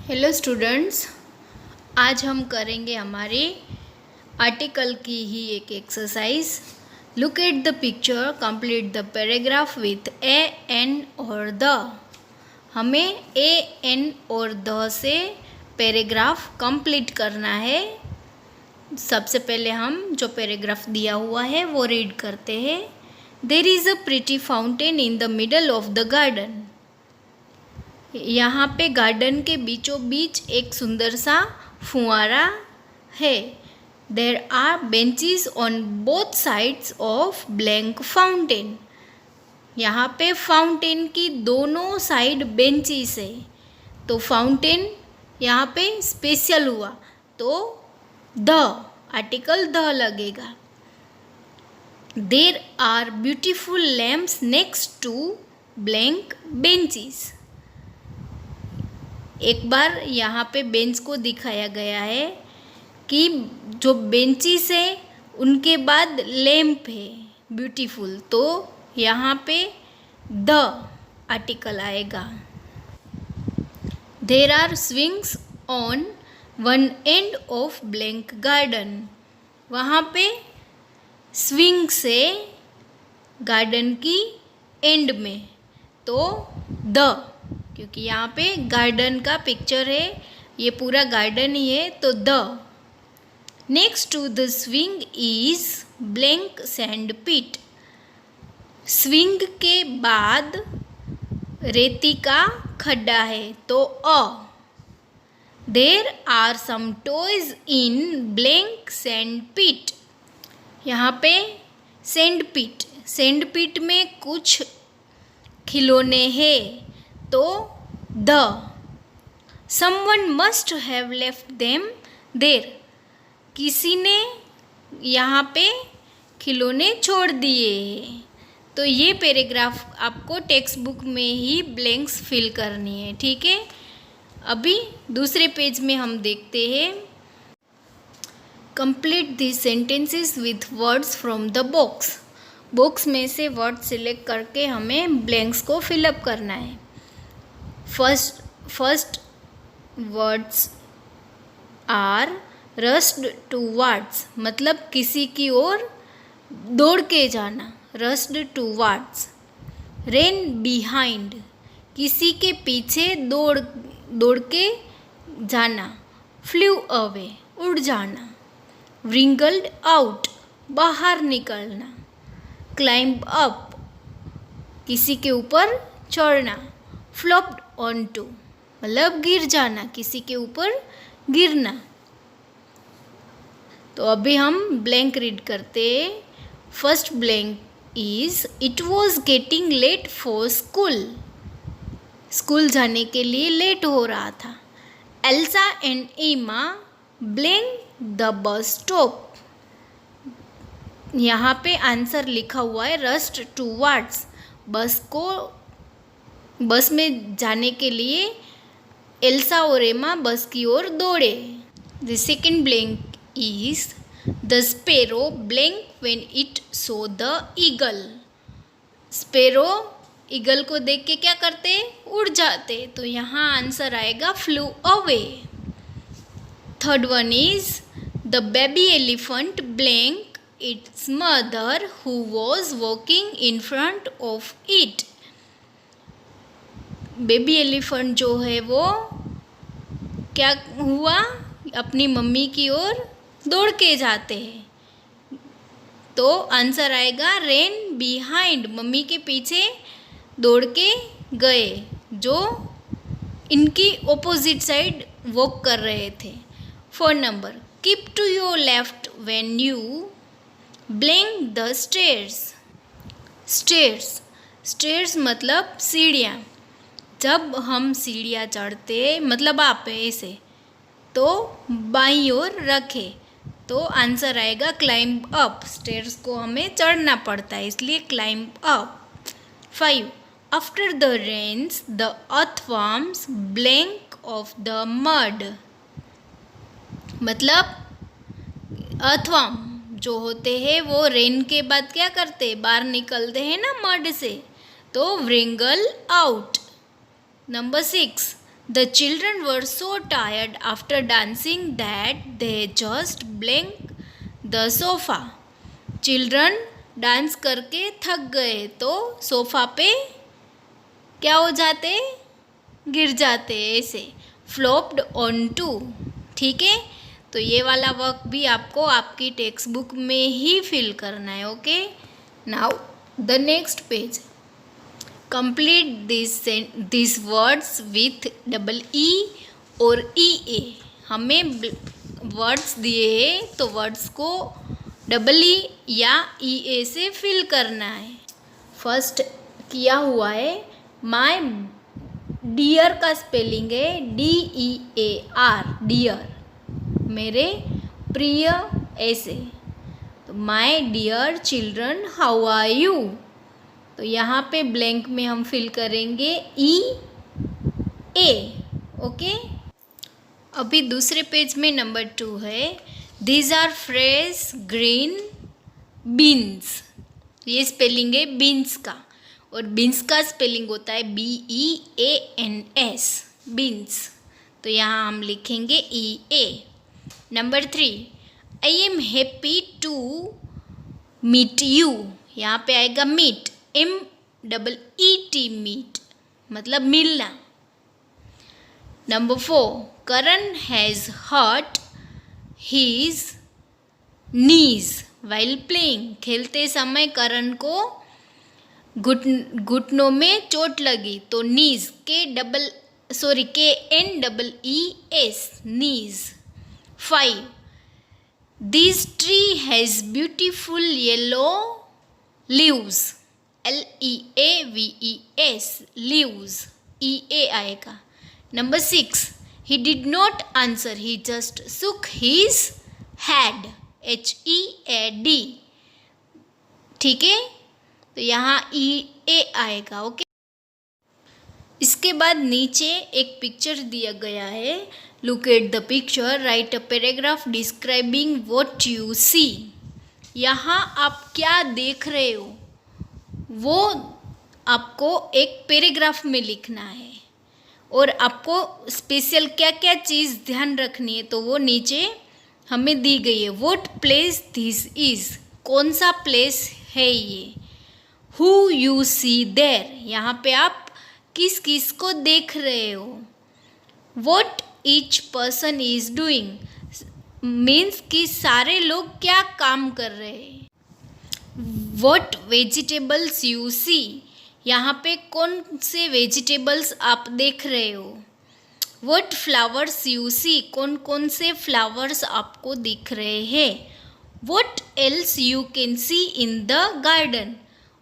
Hello students, आज हम करेंगे हमारे आर्टिकल की ही एक exercise. Look at the picture, complete the paragraph with a, an और द। हमें ए, एन और द से पैराग्राफ कंप्लीट करना है। सबसे पहले हम जो पैराग्राफ दिया हुआ है वो रीड करते हैं। There is a pretty fountain in the middle of the garden. यहाँ पे गार्डन के बीचों बीच एक सुंदर सा फुआरा है। There are benches on both sides of blank fountain. यहाँ पे फाउंटेन की दोनों साइड बेंचेस है, तो फाउंटेन यहाँ पे स्पेशल हुआ तो द आर्टिकल द लगेगा। There are beautiful lamps next to blank benches. एक बार यहाँ पे बेंच को दिखाया गया है कि जो बेंचेस है उनके बाद लैंप है ब्यूटीफुल, तो यहाँ पे द आर्टिकल आएगा। There are swings on one end of blank garden. वहाँ पे स्विंग से गार्डन की एंड में, तो द, क्योंकि यहाँ पे गार्डन का पिक्चर है, ये पूरा गार्डन ही है, तो the. Next to the swing is blank sand pit. Swing के बाद रेती का खड्डा है, तो a. There are some toys in blank sand pit. यहाँ पे सैंड पिट में कुछ खिलौने हैं, तो the. Someone must have left them there. किसी ने यहाँ पे खिलौने छोड़ दिए हैं। तो ये पैराग्राफ आपको टेक्स्ट बुक में ही ब्लैंक्स फिल करनी है, ठीक है। अभी दूसरे पेज में हम देखते हैं। Complete this sentences with words from the box. Box में से वर्ड सिलेक्ट करके हमें ब्लैंक्स को फिलअप करना है। First words are rushed towards, मतलब किसी की ओर दौड़ के जाना, रस्ड टूवर्ड्स। रेन बिहाइंड, किसी के पीछे दौड़ के जाना, फ्लू अवे, उड़ जाना। व्रिंगल्ड आउट, बाहर निकलना। क्लाइंब अप, किसी के ऊपर चढ़ना। फ्लॉप्ड ऑन टू, मतलब गिर जाना, किसी के ऊपर गिरना। तो अभी हम ब्लैंक रीड करते हैं। First blank is it was getting late for school. School जाने के लिए लेट हो रहा था। Elsa and Emma blank the bus stop. यहाँ पे आंसर लिखा हुआ है रस्ट टूवर्ड्स। बस में जाने के लिए एल्सा और एमा बस की ओर दौड़े। The second blank is the sparrow blank when it so the eagle. Sparrow eagle को देख के क्या करते, उड़ जाते, तो यहाँ आंसर आएगा flu away. Third one is the baby elephant blank it's mother who was walking in front of it. Baby elephant जो है वो क्या हुआ, अपनी मम्मी की ओर दौड़ के जाते हैं, तो आंसर आएगा रेन बिहाइंड, मम्मी के पीछे दौड़ के गए, जो इनकी ऑपोजिट साइड वॉक कर रहे थे। 4 number, keep to your left when you blank the stairs. Stairs मतलब सीढ़ियाँ। जब हम सीढ़ियाँ चढ़ते, मतलब आप ऐसे, तो बाईं ओर रखे, तो आंसर आएगा क्लाइंब अप। स्टेयर्स को हमें चढ़ना पड़ता है, इसलिए climb up. 5, after the rains the earthworms blank off the mud. मतलब अर्थवर्म जो होते हैं वो रेन के बाद क्या करते, बाहर निकलते हैं ना मड से, तो व्रिंगल out. Number 6, The children were so tired after dancing that they just blanked the sofa. Children dance करके थक गए तो सोफा पे क्या हो जाते, गिर जाते, ऐसे फ्लॉप्ड ऑन टू। ठीक है, तो ये वाला वर्क भी आपको आपकी टेक्स्ट बुक में ही फिल करना है। Okay, now the next page. Complete this words with double E और ई ए। हमें वर्ड्स दिए हैं तो वर्ड्स को डबल ई या ई ए से फिल करना है। फर्स्ट किया हुआ है, माय डियर का स्पेलिंग है DEAR, डियर, मेरे प्रिय, ऐसे। तो my dear children how are you, तो यहाँ पे ब्लैंक में हम फिल करेंगे EA। ओके, अभी दूसरे पेज में नंबर 2 है, these are fresh green beans. ये स्पेलिंग है बीन्स का, और बीन्स का स्पेलिंग होता है BEANS, बीन्स। तो यहाँ हम लिखेंगे EA। Number 3, I am happy to meet you. यहाँ पे आएगा मीट, MEET, मीट मतलब मिलना। Number 4, Karan has hurt his knees while playing. खेलते समय करण को घुटनों में चोट लगी, तो knees KNEES, knees. 5, this tree has beautiful yellow leaves, LEAVES, leaves, EA आएगा। Number 6, he did not answer, he just shook his head, HEAD। ठीक है, तो यहाँ EA आएगा। ओके, इसके बाद नीचे एक पिक्चर दिया गया है, look at the picture, write a paragraph describing what you see. यहाँ आप क्या देख रहे हो वो आपको एक पैराग्राफ में लिखना है, और आपको स्पेशल क्या क्या चीज़ ध्यान रखनी है तो वो नीचे हमें दी गई है। व्हाट प्लेस दिस इज़, कौन सा प्लेस है ये। हु यू सी देयर, यहाँ पे आप किस किस को देख रहे हो। What each person is doing, means कि सारे लोग क्या काम कर रहे हैं। व्हाट वेजिटेबल्स यू सी, यहाँ पे कौन से वेजिटेबल्स आप देख रहे हो। व्हाट फ्लावर्स यू सी, कौन कौन से फ्लावर्स आपको दिख रहे हैं। What else you can see in the garden,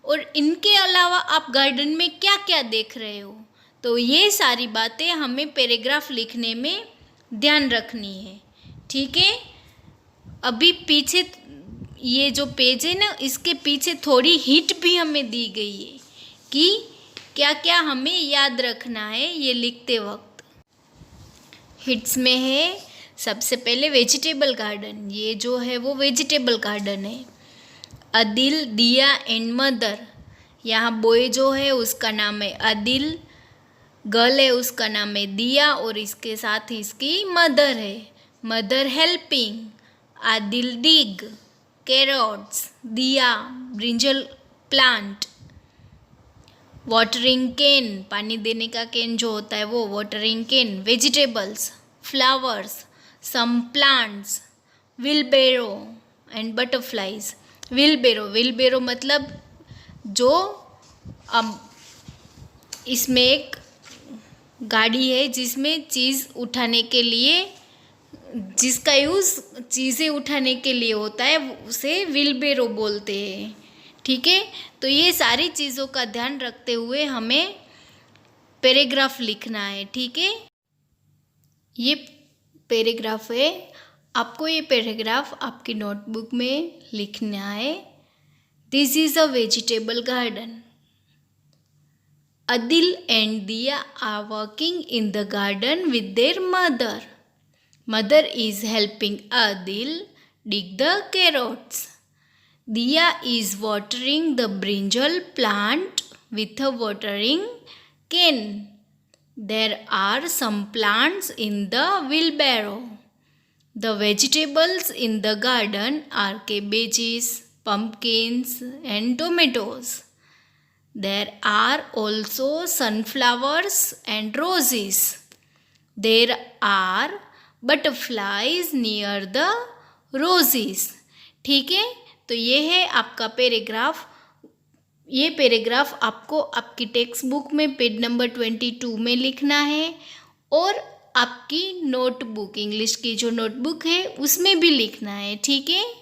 और इनके अलावा आप गार्डन में क्या क्या देख रहे हो। तो ये सारी बातें हमें पैराग्राफ लिखने में ध्यान रखनी है। ठीक है, अभी पीछे ये जो पेज है ना, इसके पीछे थोड़ी हिंट भी हमें दी गई है कि क्या क्या हमें याद रखना है ये लिखते वक्त। हिंट्स में है, सबसे पहले वेजिटेबल गार्डन, ये जो है वो वेजिटेबल गार्डन है। अदिल, दिया एंड मदर, यहाँ बॉय जो है उसका नाम है अदिल, गर्ल है उसका नाम है दिया, और इसके साथ इसकी मदर है। Mother helping, Adil dig carrots, Diya brinjal plant. Watering can, पानी देने का कैन जो होता है वो watering can. Vegetables, flowers, some plants, wheelbarrow and butterflies. Wheelbarrow मतलब जो इसमें एक गाड़ी है जिसमें चीज़ उठाने के लिए, जिसका यूज़ चीज़ें उठाने के लिए होता है, उसे व्हीलबेरो बोलते हैं। ठीक है, तो ये सारी चीज़ों का ध्यान रखते हुए हमें पैराग्राफ लिखना है। ठीक है, ये पैराग्राफ है, आपको ये पैराग्राफ आपकी नोटबुक में लिखना है। This is a vegetable garden. Adil and Diya are working in the garden with their mother. Mother is helping Adil dig the carrots. Diya is watering the brinjal plant with a watering can. There are some plants in the wheelbarrow. The vegetables in the garden are cabbages, pumpkins, and tomatoes. There are also sunflowers and roses. There are butterflies near the roses. ठीक है, तो ये है आपका paragraph. ये paragraph आपको आपकी text book में पेज नंबर 22 में लिखना है और आपकी नोटबुक, इंग्लिश की जो नोटबुक है उसमें भी लिखना है। ठीक है।